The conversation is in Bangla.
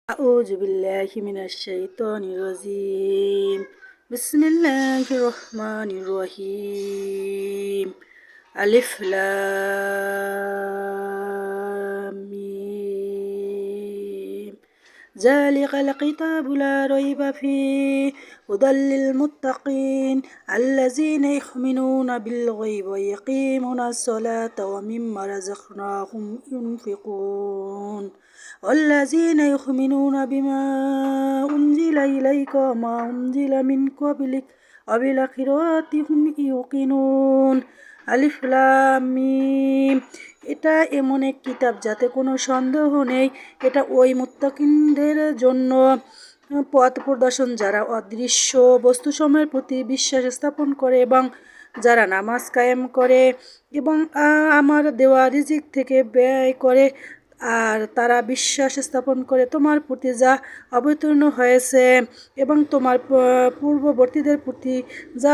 أعوذ بالله من الشيطان الرجيم. بسم الله الرحمن الرحيم. ألف لام ميم. ذلك الكتاب لا ريب فيه هدى للمتقين الذين يؤمنون بالغيب ويقيمون الصلاة ومما رزقناهم ينفقون والذين يؤمنون بما أنزل إليك وما أنزل من قبلك وبالآخرة هم يوقنون আলিফ লাম মিম। এটা এমন এক কিতাব যাতে কোনো সন্দেহ নেই। এটা ওই মুত্তাকিনদের জন্য পথ প্রদর্শন যারা অদৃশ্য বস্তুসমূহের প্রতি বিশ্বাস স্থাপন করে এবং যারা নামাজ কায়েম করে এবং আমার দেওয়া রিজিক থেকে ব্যয় করে আর তারা বিশ্বাস স্থাপন করে তোমার প্রতি যা অবতীর্ণ হয়েছে এবং তোমার পূর্ববর্তীদের প্রতি যা